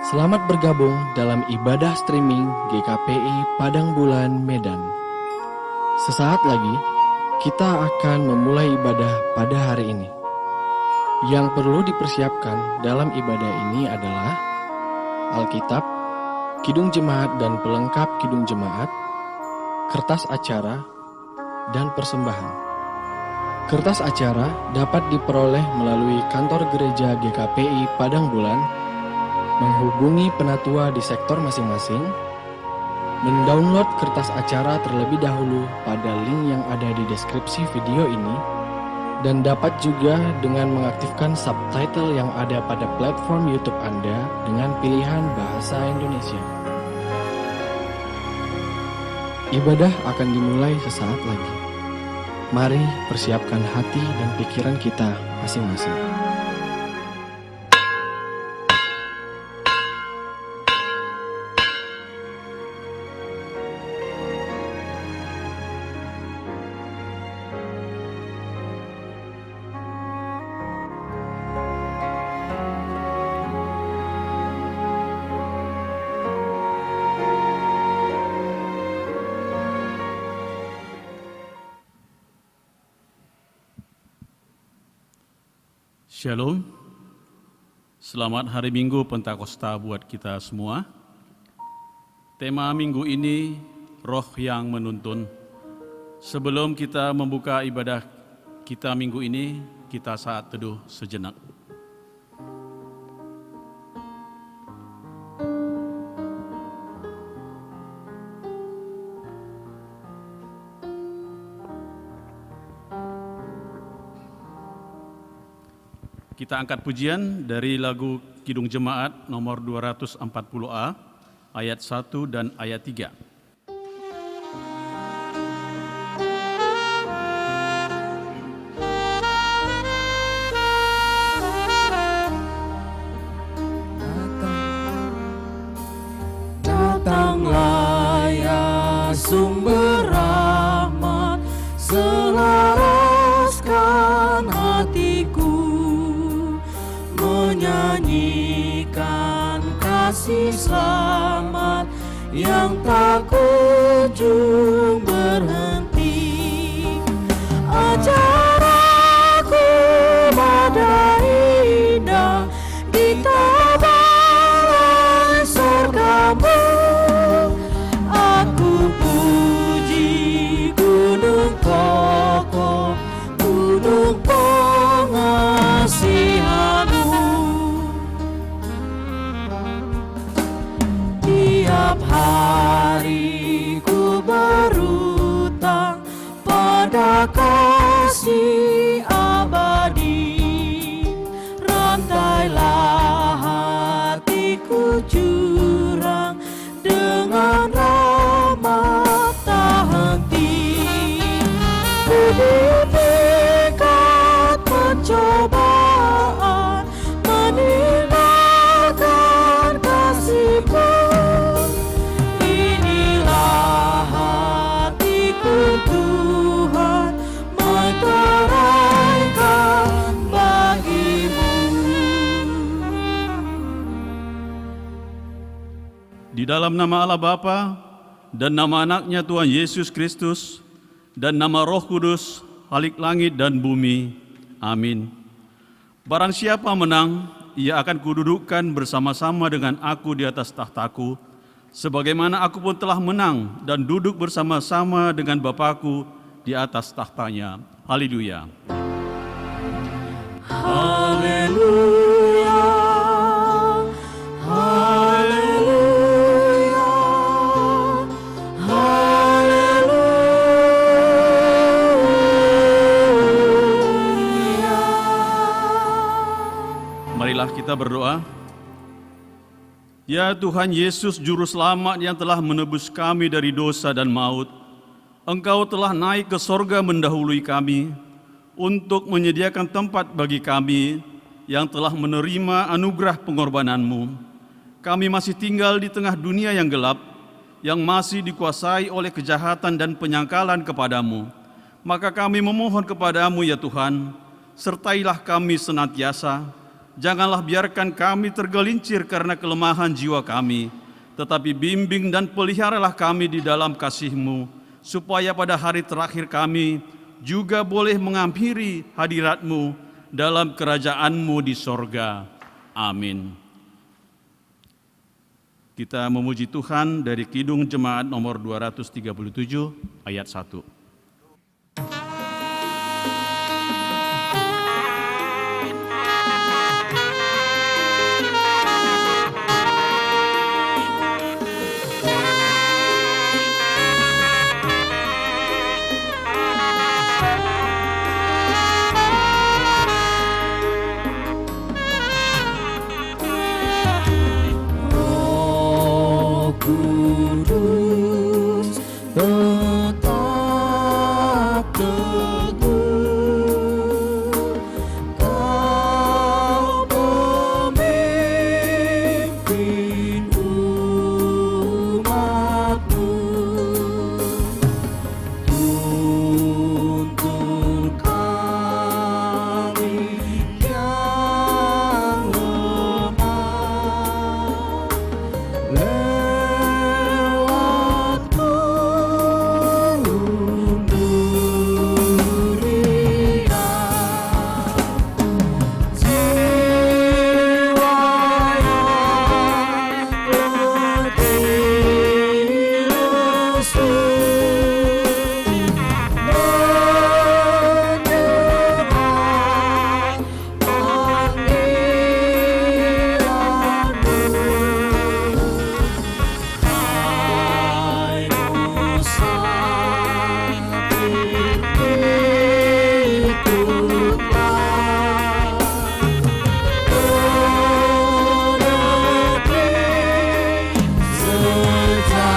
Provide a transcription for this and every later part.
Selamat bergabung dalam ibadah streaming GKPI Padang Bulan Medan. Sesaat lagi, kita akan memulai ibadah pada hari ini. Yang perlu dipersiapkan dalam ibadah ini adalah Alkitab, Kidung Jemaat dan pelengkap Kidung Jemaat, kertas acara, dan persembahan. Kertas acara dapat diperoleh melalui kantor gereja GKPI Padang Bulan, menghubungi penatua di sektor masing-masing, mendownload kertas acara terlebih dahulu pada link yang ada di deskripsi video ini, dan dapat juga dengan mengaktifkan subtitle yang ada pada platform YouTube Anda dengan pilihan bahasa Indonesia. Ibadah akan dimulai sesaat lagi. Mari persiapkan hati dan pikiran kita masing-masing. Shalom, selamat hari Minggu Pentakosta buat kita semua. Tema minggu ini, Roh yang Menuntun. Sebelum kita membuka ibadah kita minggu ini, kita saat teduh sejenak. Kita angkat pujian dari lagu Kidung Jemaat nomor 240A, ayat 1 dan ayat 3. Datanglah ya sumber rahmat, selaraskan hatiku, menyanyikan kasih selamat yang tak kunjung berhenti. Ajar aku pada indah di tabaran surgamu. Aku puji gunung kokoh, gunung pengasihanmu. Tiap hari ku berutang pada kasih abadi. Rantailah hatiku curang dengan rahmat tak henti. Ku di tingkat pencobaan, meninggalkan kasih-Mu. Inilah hatiku Tuhan, meteraikan bagi-Mu. Di dalam nama Allah Bapa dan nama anaknya Tuhan Yesus Kristus dan nama Roh Kudus, Khalik langit dan bumi. Amin. Barang siapa menang, ia akan kududukkan bersama-sama dengan aku di atas tahtaku, sebagaimana aku pun telah menang dan duduk bersama-sama dengan Bapakku di atas tahtanya. Haleluya. Haleluya, haleluya, haleluya. Marilah kita berdoa. Ya Tuhan Yesus, Juru Selamat yang telah menebus kami dari dosa dan maut, Engkau telah naik ke sorga mendahului kami untuk menyediakan tempat bagi kami yang telah menerima anugerah pengorbanan-Mu. Kami masih tinggal di tengah dunia yang gelap, yang masih dikuasai oleh kejahatan dan penyangkalan kepadamu. Maka kami memohon kepadamu ya Tuhan, sertailah kami senantiasa janganlah biarkan kami tergelincir karena kelemahan jiwa kami, tetapi bimbing dan peliharalah kami di dalam kasih-Mu, supaya pada hari terakhir kami juga boleh menghampiri hadirat-Mu dalam kerajaan-Mu di sorga. Amin. Kita memuji Tuhan dari Kidung Jemaat nomor 237 ayat 1. Kudus tetap teguh, Kau pemimpin umat-Mu, tuntun kami yang lemah lewat gunung durian. Jiwa yang letih lesu mendengar panggilan-Mu. Hai musafir, ikutlah ke negeri sejahtera.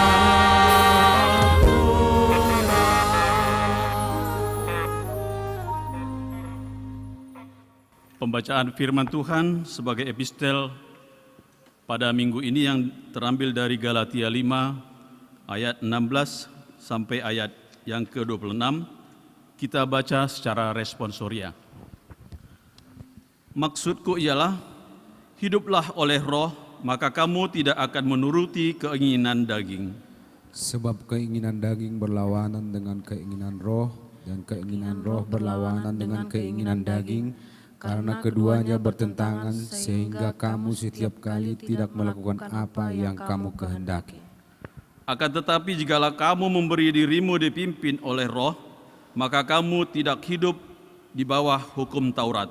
Pembacaan firman Tuhan sebagai epistel pada minggu ini yang terambil dari Galatia 5 ayat 16 sampai ayat yang ke-26, kita baca secara responsoria. Maksudku ialah, hiduplah oleh roh, maka kamu tidak akan menuruti keinginan daging. Sebab keinginan daging berlawanan dengan keinginan roh, dan keinginan roh berlawanan dengan keinginan daging, karena keduanya bertentangan, sehingga kamu setiap kali tidak melakukan apa yang kamu kehendaki. Akan tetapi jikalau kamu memberi dirimu dipimpin oleh roh, maka kamu tidak hidup di bawah hukum Taurat.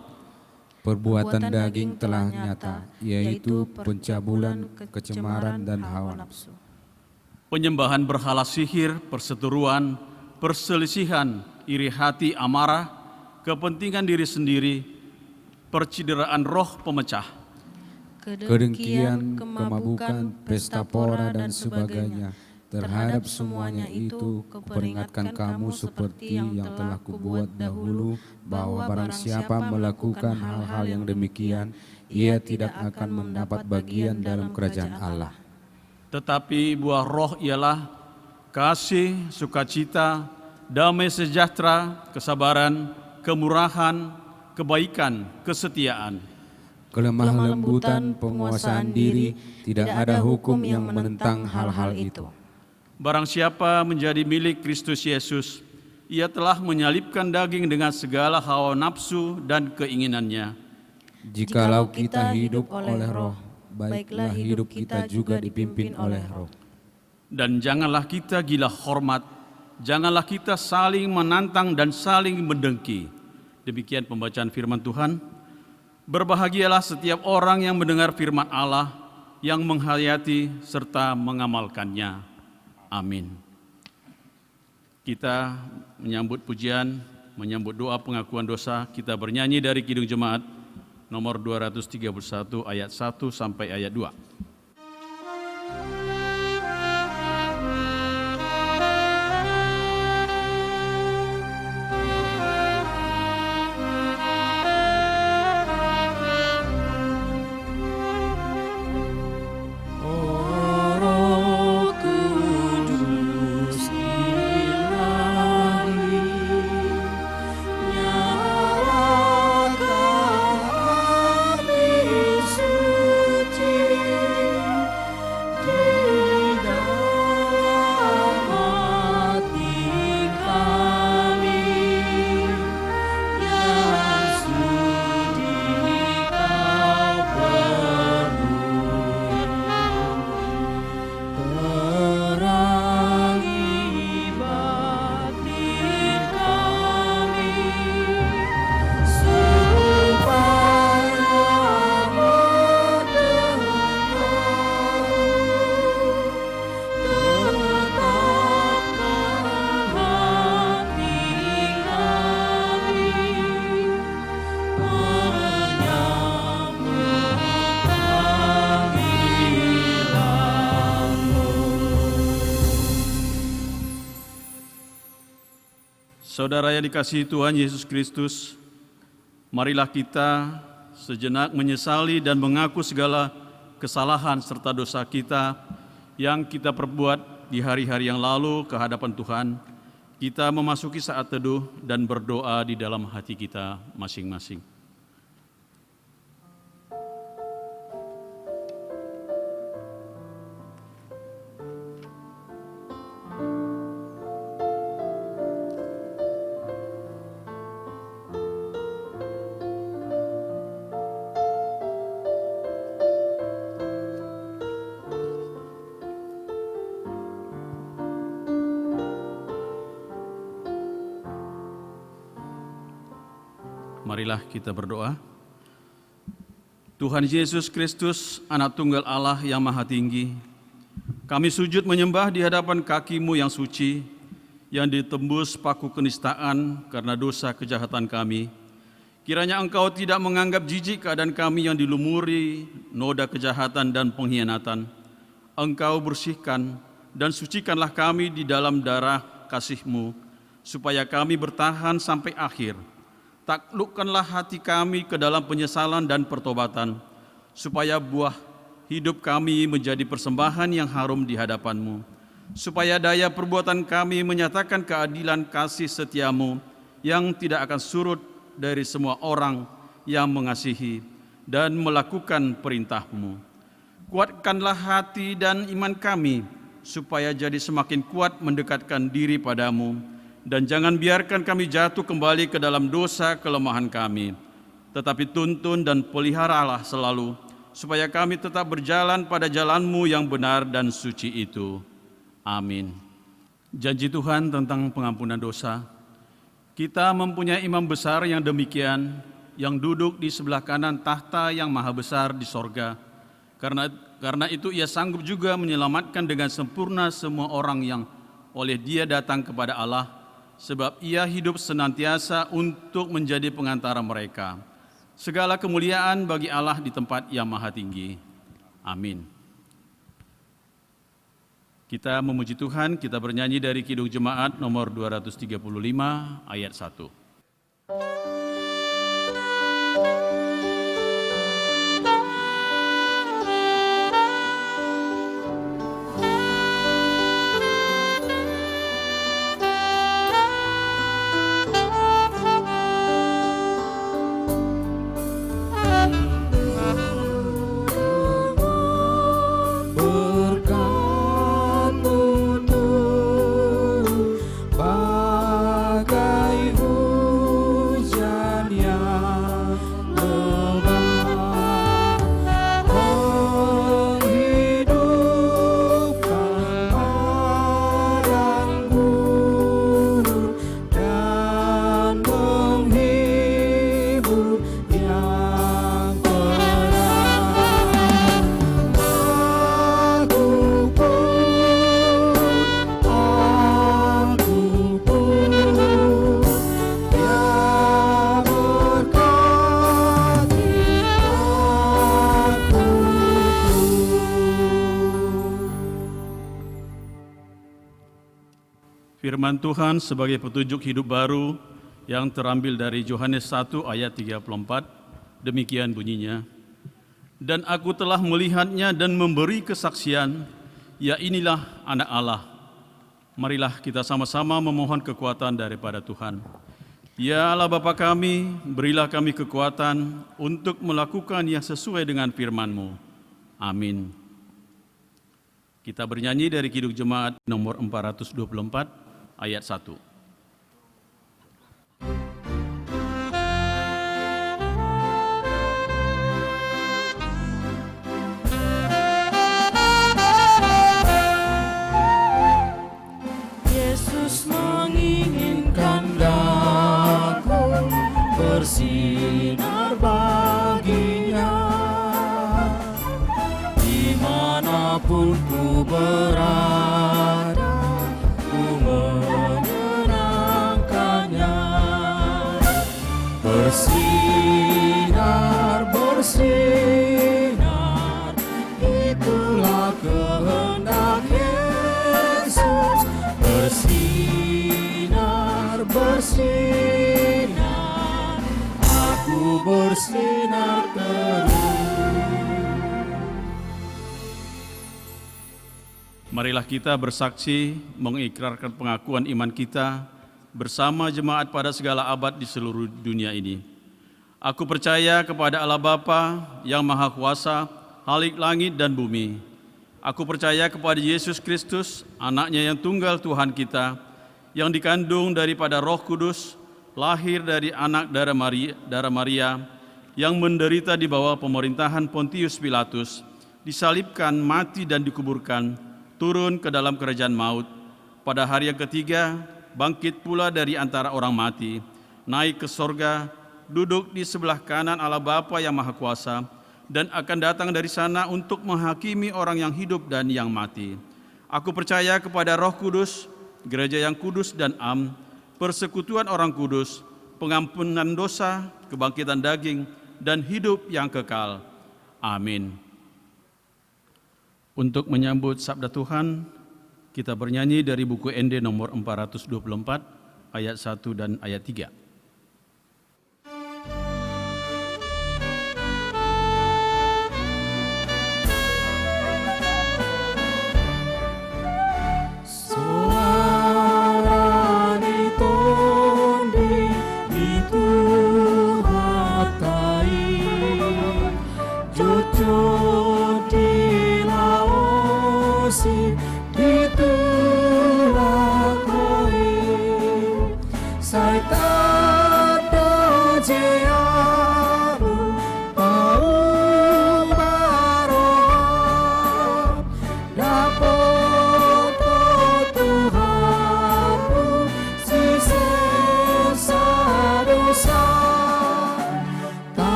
Perbuatan daging telah nyata, yaitu pencabulan, kecemaran, dan hawa nafsu. Penyembahan berhala sihir, perseteruan, perselisihan, iri hati, amarah, kepentingan diri sendiri, percideraan roh pemecah, Kedengkian, kemabukan, pesta pora, dan sebagainya. Terhadap semuanya itu, kuperingatkan kamu seperti yang telah kubuat dahulu, bahwa barang siapa melakukan hal-hal yang demikian, ia tidak akan mendapat bagian dalam kerajaan Allah. Tetapi buah roh ialah kasih, sukacita, damai sejahtera, kesabaran, kemurahan, kebaikan, kesetiaan, Kelemah lembutan, penguasaan diri, tidak ada hukum yang menentang hal-hal itu. Barang siapa menjadi milik Kristus Yesus, ia telah menyalibkan daging dengan segala hawa nafsu dan keinginannya. Jikalau kita hidup oleh roh, baiklah hidup kita juga dipimpin oleh roh. Dan janganlah kita gila hormat, janganlah kita saling menantang dan saling mendengki. Demikian pembacaan firman Tuhan. Berbahagialah setiap orang yang mendengar firman Allah, yang menghayati serta mengamalkannya. Amin. Kita menyambut pujian, menyambut doa pengakuan dosa, kita bernyanyi dari Kidung Jemaat nomor 231 ayat 1 sampai ayat 2. Nyalakan api Saudara yang dikasihi Tuhan Yesus Kristus, marilah kita sejenak menyesali dan mengaku segala kesalahan serta dosa kita yang kita perbuat di hari-hari yang lalu ke hadapan Tuhan. Kita memasuki saat teduh dan berdoa di dalam hati kita masing-masing. Marilah kita berdoa. Tuhan Yesus Kristus, Anak Tunggal Allah yang Maha Tinggi, kami sujud menyembah di hadapan kaki-Mu yang suci, yang ditembus paku kenistaan karena dosa kejahatan kami. Kiranya Engkau tidak menganggap jijik keadaan kami yang dilumuri noda kejahatan dan pengkhianatan. Engkau bersihkan dan sucikanlah kami di dalam darah kasih-Mu, supaya kami bertahan sampai akhir. Taklukkanlah hati kami ke dalam penyesalan dan pertobatan, supaya buah hidup kami menjadi persembahan yang harum di hadapan-Mu, supaya daya perbuatan kami menyatakan keadilan kasih setia-Mu yang tidak akan surut dari semua orang yang mengasihi dan melakukan perintah-Mu. Kuatkanlah hati dan iman kami, supaya jadi semakin kuat mendekatkan diri pada-Mu, dan jangan biarkan kami jatuh kembali ke dalam dosa kelemahan kami, tetapi tuntun dan peliharalah selalu, supaya kami tetap berjalan pada jalan-Mu yang benar dan suci itu. Amin. Janji Tuhan tentang pengampunan dosa. Kita mempunyai imam besar yang demikian, yang duduk di sebelah kanan tahta yang maha besar di sorga. Karena itu ia sanggup juga menyelamatkan dengan sempurna semua orang yang oleh Dia datang kepada Allah, sebab Ia hidup senantiasa untuk menjadi pengantara mereka. Segala kemuliaan bagi Allah di tempat yang maha tinggi. Amin. Kita memuji Tuhan, kita bernyanyi dari Kidung Jemaat nomor 235 ayat 1. Firman Tuhan sebagai petunjuk hidup baru yang terambil dari Yohanes 1 ayat 34, demikian bunyinya. Dan aku telah melihatnya dan memberi kesaksian, ya inilah anak Allah. Marilah kita sama-sama memohon kekuatan daripada Tuhan. Ya Allah Bapa kami, berilah kami kekuatan untuk melakukan yang sesuai dengan firman-Mu. Amin. Kita bernyanyi dari Kidung Jemaat nomor 424, ayat 1. Yesus menginginkan daku bersinar baginya, dimanapun ku berada, ku menyenangkannya. Bersinar, bersinar, itulah kehendak Yesus. Bersinar, bersinar, bersinar terus. Marilah kita bersaksi mengikrarkan pengakuan iman kita bersama jemaat pada segala abad di seluruh dunia ini. Aku percaya kepada Allah Bapa yang Maha Kuasa, Khalik langit dan bumi. Aku percaya kepada Yesus Kristus, anaknya yang tunggal Tuhan kita, yang dikandung daripada Roh Kudus, lahir dari anak darah Maria, yang menderita di bawah pemerintahan Pontius Pilatus, disalibkan, mati dan dikuburkan, turun ke dalam kerajaan maut. Pada hari yang ketiga, bangkit pula dari antara orang mati, naik ke sorga, duduk di sebelah kanan Allah Bapa yang Maha Kuasa, dan akan datang dari sana untuk menghakimi orang yang hidup dan yang mati. Aku percaya kepada Roh Kudus, gereja yang kudus dan am, persekutuan orang kudus, pengampunan dosa, kebangkitan daging, dan hidup yang kekal. Amin. Untuk menyambut sabda Tuhan, kita bernyanyi dari buku ND nomor 424, ayat 1 dan ayat 3.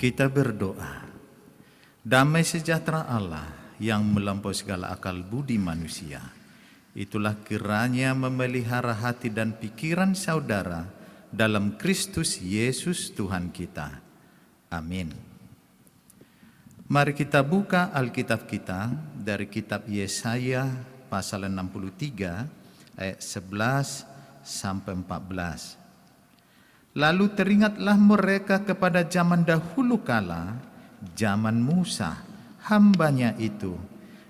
Kita berdoa. Damai sejahtera Allah yang melampaui segala akal budi manusia, itulah kiranya memelihara hati dan pikiran saudara dalam Kristus Yesus Tuhan kita. Amin. Mari kita buka Alkitab kita dari kitab Yesaya pasal 63 ayat 11 sampai 14. Lalu teringatlah mereka kepada zaman dahulu kala, zaman Musa, hambanya itu,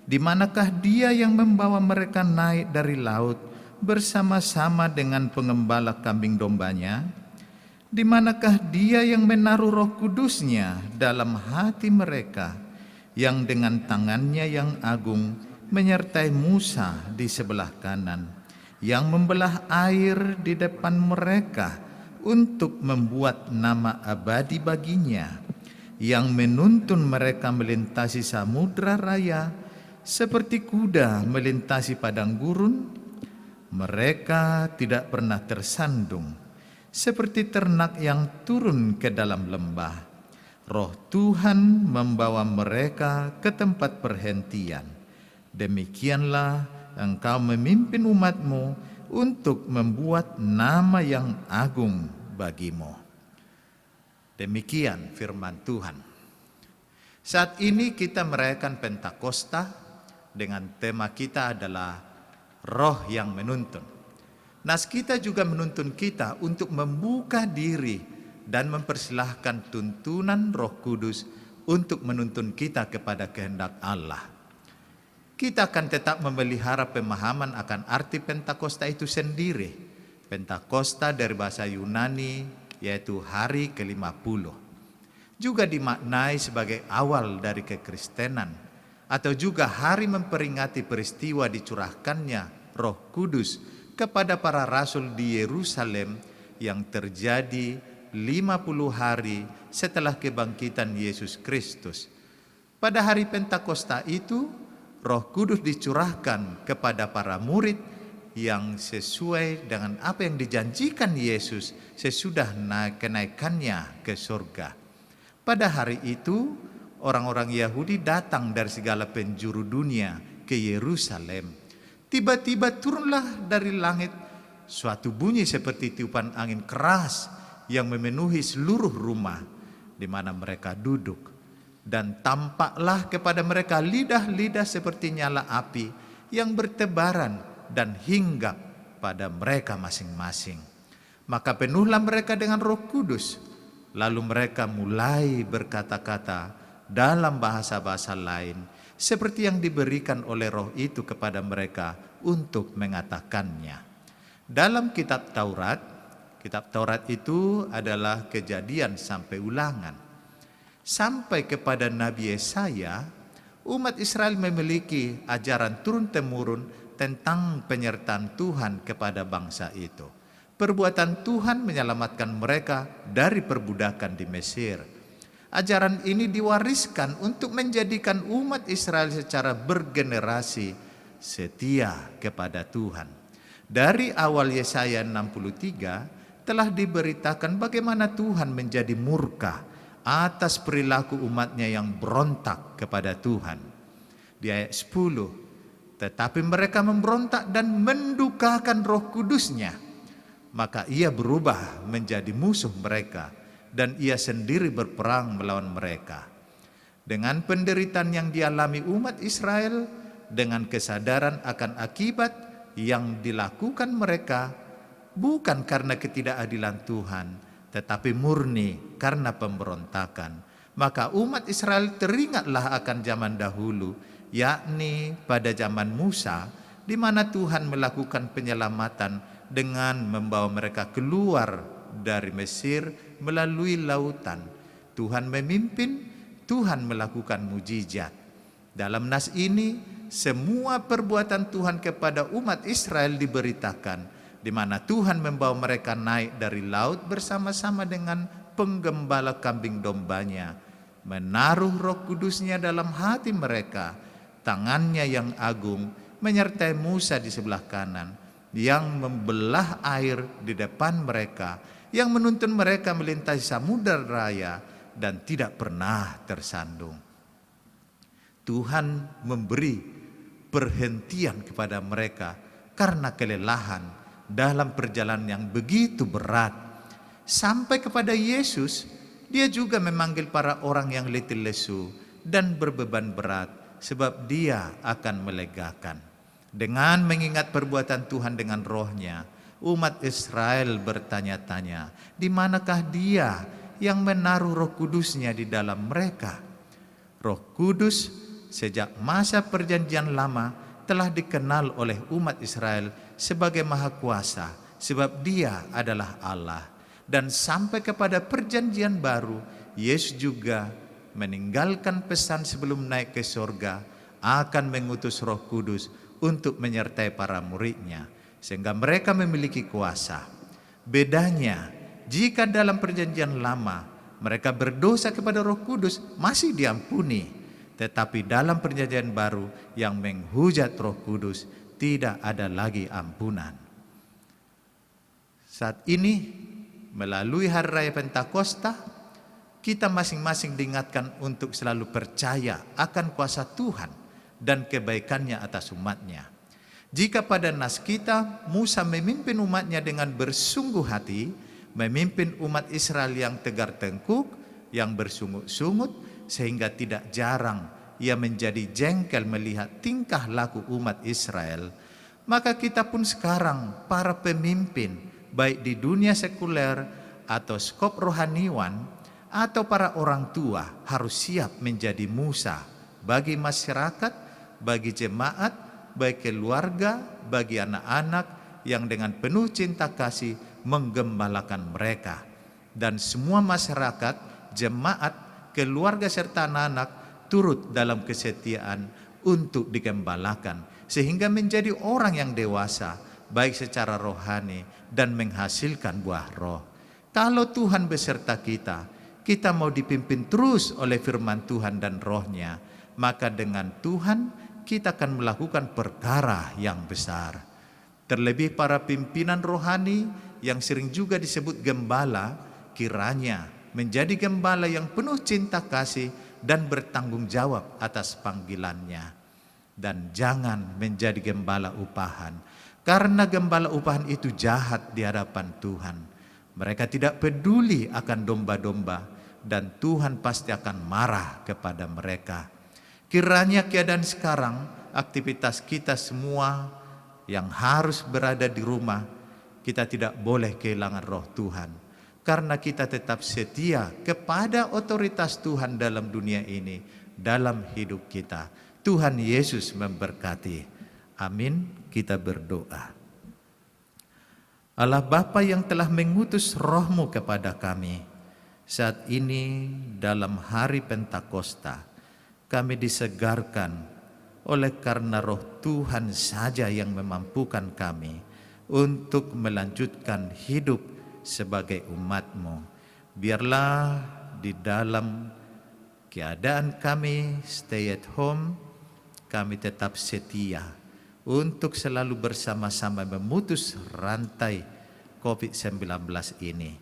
di manakah dia yang membawa mereka naik dari laut bersama-sama dengan pengembala kambing dombanya? Di manakah dia yang menaruh Roh Kudusnya dalam hati mereka, yang dengan tangannya yang agung menyertai Musa di sebelah kanan, yang membelah air di depan mereka untuk membuat nama abadi baginya, yang menuntun mereka melintasi samudra raya seperti kuda melintasi padang gurun. Mereka tidak pernah tersandung seperti ternak yang turun ke dalam lembah. Roh Tuhan membawa mereka ke tempat perhentian. Demikianlah engkau memimpin umatmu untuk membuat nama yang agung bagimu. Demikian firman Tuhan. Saat ini kita merayakan Pentakosta dengan tema kita adalah Roh yang menuntun. Nas kita juga menuntun kita untuk membuka diri dan mempersilahkan tuntunan Roh Kudus untuk menuntun kita kepada kehendak Allah. Kita akan tetap memelihara pemahaman akan arti Pentakosta itu sendiri. Pentakosta dari bahasa Yunani yaitu hari ke-50. Juga dimaknai sebagai awal dari kekristenan atau juga hari memperingati peristiwa dicurahkannya Roh Kudus kepada para rasul di Yerusalem yang terjadi 50 hari setelah kebangkitan Yesus Kristus. Pada hari Pentakosta itu, Roh Kudus dicurahkan kepada para murid yang sesuai dengan apa yang dijanjikan Yesus sesudah kenaikannya ke surga. Pada hari itu, orang-orang Yahudi datang dari segala penjuru dunia ke Yerusalem. Tiba-tiba turunlah dari langit suatu bunyi seperti tiupan angin keras yang memenuhi seluruh rumah di mana mereka duduk. Dan tampaklah kepada mereka lidah-lidah seperti nyala api yang bertebaran dan hinggap pada mereka masing-masing. Maka penuhlah mereka dengan Roh Kudus. Lalu mereka mulai berkata-kata dalam bahasa-bahasa lain seperti yang diberikan oleh Roh itu kepada mereka untuk mengatakannya. Dalam kitab Taurat itu adalah Kejadian sampai Ulangan. Sampai kepada Nabi Yesaya, umat Israel memiliki ajaran turun-temurun tentang penyertaan Tuhan kepada bangsa itu. Perbuatan Tuhan menyelamatkan mereka dari perbudakan di Mesir. Ajaran ini diwariskan untuk menjadikan umat Israel secara bergenerasi setia kepada Tuhan. Dari awal Yesaya 63 telah diberitakan bagaimana Tuhan menjadi murka atas perilaku umatnya yang berontak kepada Tuhan. Di ayat 10, tetapi mereka memberontak dan mendukakan Roh Kudusnya, maka ia berubah menjadi musuh mereka dan ia sendiri berperang melawan mereka. Dengan penderitaan yang dialami umat Israel, dengan kesadaran akan akibat yang dilakukan mereka, bukan karena ketidakadilan Tuhan, tetapi murni karena pemberontakan, maka umat Israel teringatlah akan zaman dahulu, yakni pada zaman Musa, di mana Tuhan melakukan penyelamatan dengan membawa mereka keluar dari Mesir melalui lautan. Tuhan memimpin, Tuhan melakukan mujizat. Dalam nas ini, semua perbuatan Tuhan kepada umat Israel diberitakan, di mana Tuhan membawa mereka naik dari laut bersama-sama dengan penggembala kambing dombanya, menaruh Roh Kudusnya dalam hati mereka, tangannya yang agung menyertai Musa di sebelah kanan, yang membelah air di depan mereka, yang menuntun mereka melintasi samudera raya dan tidak pernah tersandung. Tuhan memberi perhentian kepada mereka karena kelelahan dalam perjalanan yang begitu berat. Sampai kepada Yesus, dia juga memanggil para orang yang letih lesu dan berbeban berat, sebab dia akan melegakan. Dengan mengingat perbuatan Tuhan dengan Roh-Nya, umat Israel bertanya-tanya, di manakah dia yang menaruh Roh Kudusnya di dalam mereka? Roh Kudus sejak masa perjanjian lama telah dikenal oleh umat Israel sebagai Maha Kuasa, sebab Dia adalah Allah. Dan sampai kepada perjanjian baru, Yesus juga meninggalkan pesan sebelum naik ke surga akan mengutus Roh Kudus untuk menyertai para muridnya, sehingga mereka memiliki kuasa. Bedanya, jika dalam perjanjian lama mereka berdosa kepada Roh Kudus masih diampuni, tetapi dalam perjanjian baru yang menghujat Roh Kudus tidak ada lagi ampunan. Saat ini melalui Hari Raya Pentakosta, kita masing-masing diingatkan untuk selalu percaya akan kuasa Tuhan dan kebaikannya atas umatnya. Jika pada nas kita Musa memimpin umatnya dengan bersungguh hati, memimpin umat Israel yang tegar tengkuk, yang bersungut-sungut, sehingga tidak jarang ia menjadi jengkel melihat tingkah laku umat Israel, maka kita pun sekarang para pemimpin, baik di dunia sekuler atau skop rohaniwan, atau para orang tua, harus siap menjadi Musa bagi masyarakat, bagi jemaat, bagi keluarga, bagi anak-anak yang dengan penuh cinta kasih menggembalakan mereka. Dan semua masyarakat, jemaat, keluarga serta anak-anak turut dalam kesetiaan untuk digembalakan, sehingga menjadi orang yang dewasa baik secara rohani dan menghasilkan buah roh. Kalau Tuhan beserta kita, kita mau dipimpin terus oleh firman Tuhan dan roh-Nya, maka dengan Tuhan kita akan melakukan perkara yang besar. Terlebih para pimpinan rohani yang sering juga disebut gembala, kiranya menjadi gembala yang penuh cinta kasih dan bertanggung jawab atas panggilannya. Dan jangan menjadi gembala upahan, karena gembala upahan itu jahat di hadapan Tuhan. Mereka tidak peduli akan domba-domba, dan Tuhan pasti akan marah kepada mereka. Kiranya keadaan sekarang, aktivitas kita semua yang harus berada di rumah, kita tidak boleh kehilangan roh Tuhan, karena kita tetap setia kepada otoritas Tuhan dalam dunia ini, dalam hidup kita. Tuhan Yesus memberkati. Amin. Kita berdoa. Allah Bapa yang telah mengutus roh-Mu kepada kami, saat ini dalam hari Pentakosta, kami disegarkan oleh karena roh Tuhan saja yang memampukan kami untuk melanjutkan hidup sebagai umat-Mu. Biarlah di dalam keadaan kami stay at home, kami tetap setia untuk selalu bersama-sama memutus rantai COVID-19 ini.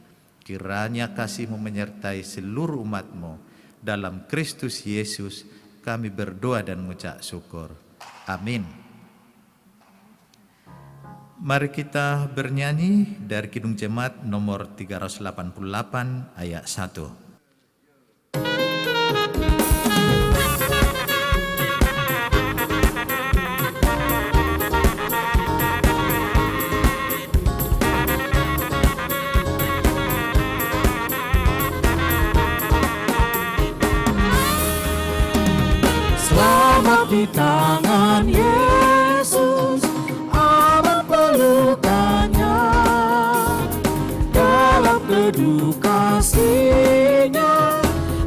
Kiranya kasih-Mu menyertai seluruh umat-Mu. Dalam Kristus Yesus kami berdoa dan mengucap syukur. Amin. Mari kita bernyanyi dari Kidung Jemaat nomor 388 ayat 1. Di tangan Yesus, aman pelukannya, dalam teduh kasih-Nya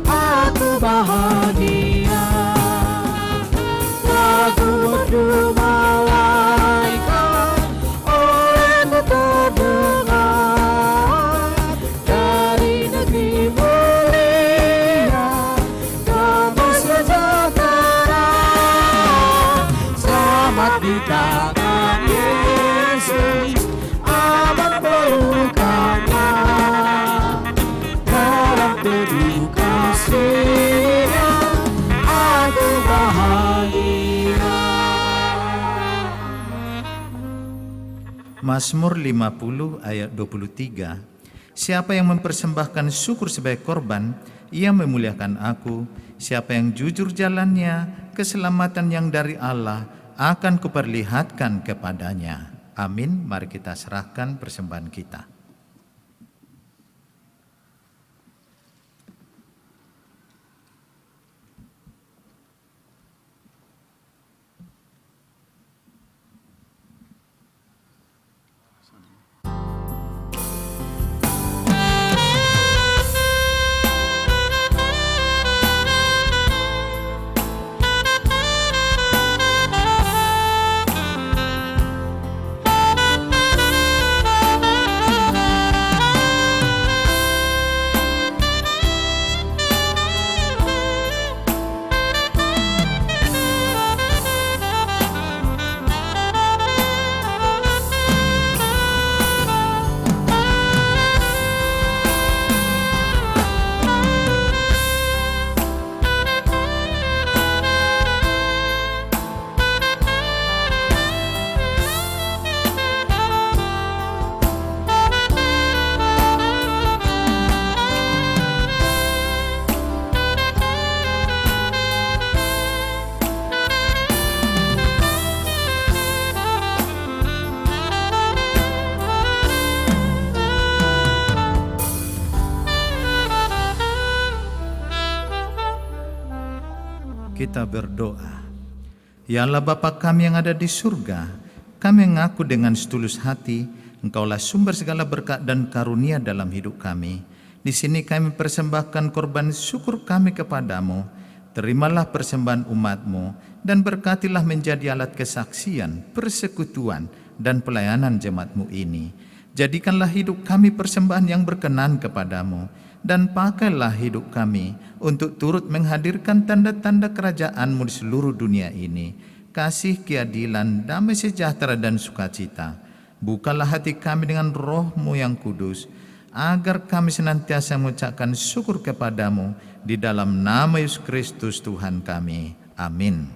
aku bahagia. Lagu merdu malaikat olehku terdengar, dari negeri mulia damai sejahtera. Di tangan Yesus, aman pelukannya, dalam teduh kasih-Nya aku bahagia. Mazmur 50 ayat 23. Siapa yang mempersembahkan syukur sebagai korban, ia memuliakan aku. Siapa yang jujur jalannya, keselamatan yang dari Allah akan kuperlihatkan kepadanya. Amin. Mari kita serahkan persembahan kita. Kita berdoa. Ya Allah Bapa kami yang ada di surga, kami mengaku dengan setulus hati, Engkaulah sumber segala berkat dan karunia dalam hidup kami. Di sini kami persembahkan korban syukur kami kepadamu. Terimalah persembahan umat-Mu dan berkatilah menjadi alat kesaksian, persekutuan, dan pelayanan jemaat-Mu ini. Jadikanlah hidup kami persembahan yang berkenan kepadamu, dan pakailah hidup kami untuk turut menghadirkan tanda-tanda kerajaan-Mu di seluruh dunia ini, kasih, keadilan, damai sejahtera dan sukacita. Bukalah hati kami dengan Roh-Mu yang kudus, agar kami senantiasa mengucapkan syukur kepadamu di dalam nama Yesus Kristus Tuhan kami. Amin.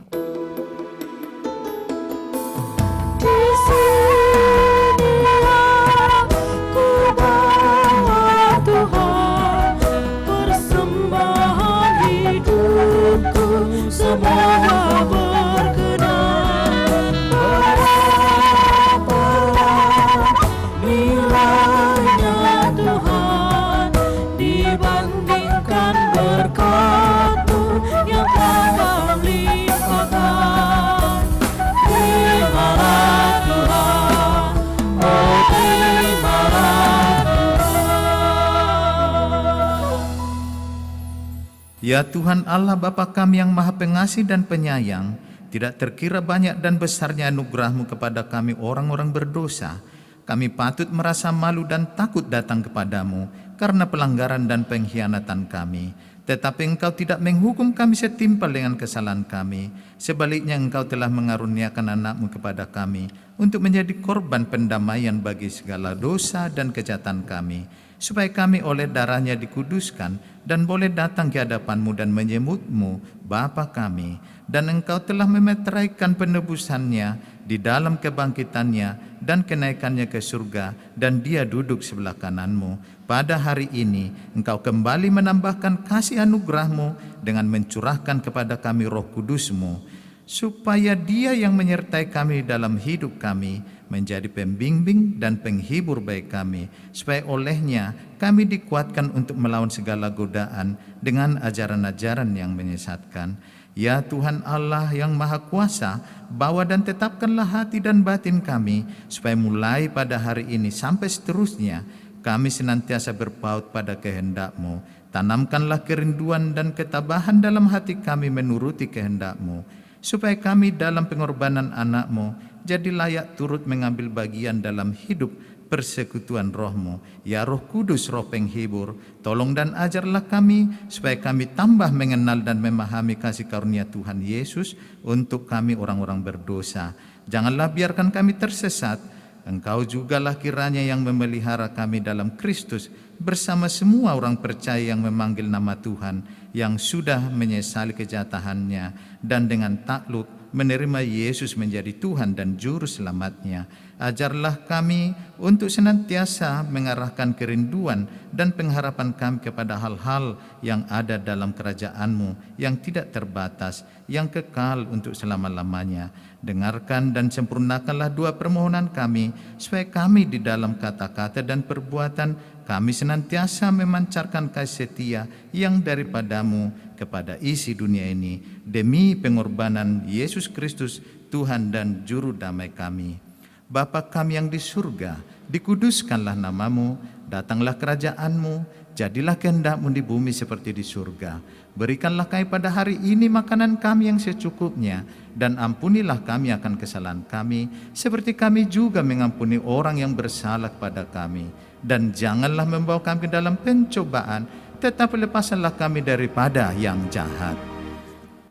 Ya Tuhan Allah Bapa kami yang Maha Pengasih dan Penyayang, tidak terkira banyak dan besarnya anugerah-Mu kepada kami orang-orang berdosa. Kami patut merasa malu dan takut datang kepadamu karena pelanggaran dan pengkhianatan kami. Tetapi Engkau tidak menghukum kami setimpal dengan kesalahan kami. Sebaliknya Engkau telah mengaruniakan anak-Mu kepada kami untuk menjadi korban pendamaian bagi segala dosa dan kejahatan kami, supaya kami oleh darahnya dikuduskan dan boleh datang ke hadapan-Mu dan menyebut-Mu Bapa kami. Dan Engkau telah memeteraikan penebusannya di dalam kebangkitannya dan kenaikannya ke surga, dan Dia duduk sebelah kanan-Mu. Pada hari ini Engkau kembali menambahkan kasih anugerah-Mu dengan mencurahkan kepada kami Roh Kudus-Mu, supaya Dia yang menyertai kami dalam hidup kami menjadi pembimbing dan penghibur bagi kami, supaya olehnya kami dikuatkan untuk melawan segala godaan dengan ajaran-ajaran yang menyesatkan. Ya Tuhan Allah yang Maha Kuasa, bawa dan tetapkanlah hati dan batin kami, supaya mulai pada hari ini sampai seterusnya kami senantiasa berpaut pada kehendak-Mu. Tanamkanlah kerinduan dan ketabahan dalam hati kami menuruti kehendak-Mu, supaya kami dalam pengorbanan anak-Mu jadi layak turut mengambil bagian dalam hidup persekutuan Roh-Mu. Ya Roh Kudus, Roh penghibur, tolong dan ajarlah kami supaya kami tambah mengenal dan memahami kasih karunia Tuhan Yesus untuk kami orang-orang berdosa. Janganlah biarkan kami tersesat. Engkau jugalah kiranya yang memelihara kami dalam Kristus bersama semua orang percaya yang memanggil nama Tuhan, yang sudah menyesali kejahatannya dan dengan takluk menerima Yesus menjadi Tuhan dan Juru Selamatnya. Ajarlah kami untuk senantiasa mengarahkan kerinduan dan pengharapan kami kepada hal-hal yang ada dalam kerajaan-Mu yang tidak terbatas, yang kekal untuk selama-lamanya. Dengarkan dan sempurnakanlah dua permohonan kami, supaya kami di dalam kata-kata dan perbuatan kami senantiasa memancarkan kasih setia yang daripada-Mu kepada isi dunia ini, demi pengorbanan Yesus Kristus, Tuhan dan Juru Damai kami. Bapa kami yang di surga, dikuduskanlah nama-Mu, datanglah kerajaan-Mu, jadilah kehendak-Mu di bumi seperti di surga. Berikanlah kami pada hari ini makanan kami yang secukupnya, dan ampunilah kami akan kesalahan kami, seperti kami juga mengampuni orang yang bersalah kepada kami. Dan janganlah membawa kami ke dalam pencobaan, tetapi lepaskanlah kami daripada yang jahat.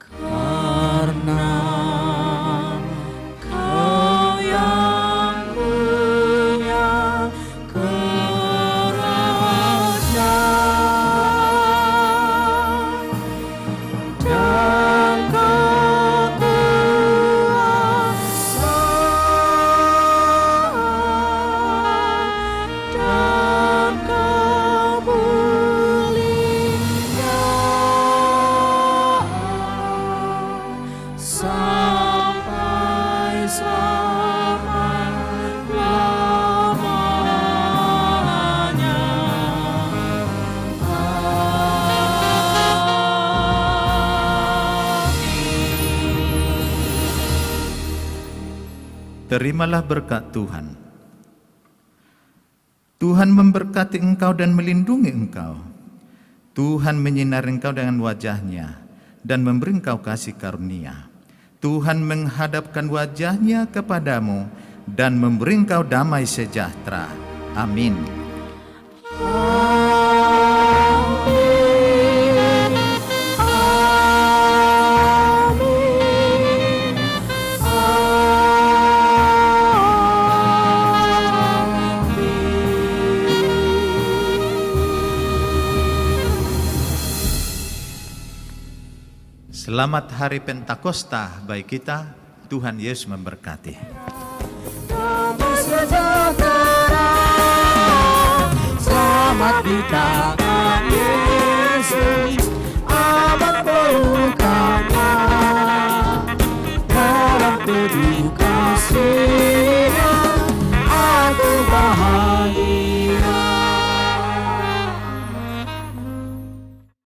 Karena Kau yang punya kerajaan dan kekuasaan dan kemuliaan sampai selama-lamanya. Terimalah berkat Tuhan. Tuhan memberkati engkau dan melindungi engkau. Tuhan menyinari engkau dengan wajah-Nya dan memberi engkau kasih karunia. Tuhan menghadapkan wajah-Nya kepadamu dan memberi engkau damai sejahtera. Amin. Amin. Selamat Hari Pentakosta bagi kita. Tuhan Yesus memberkati. Damai sejahtera, selamat di tangan Yesus, aman pelukannya, dalam teduh kasih.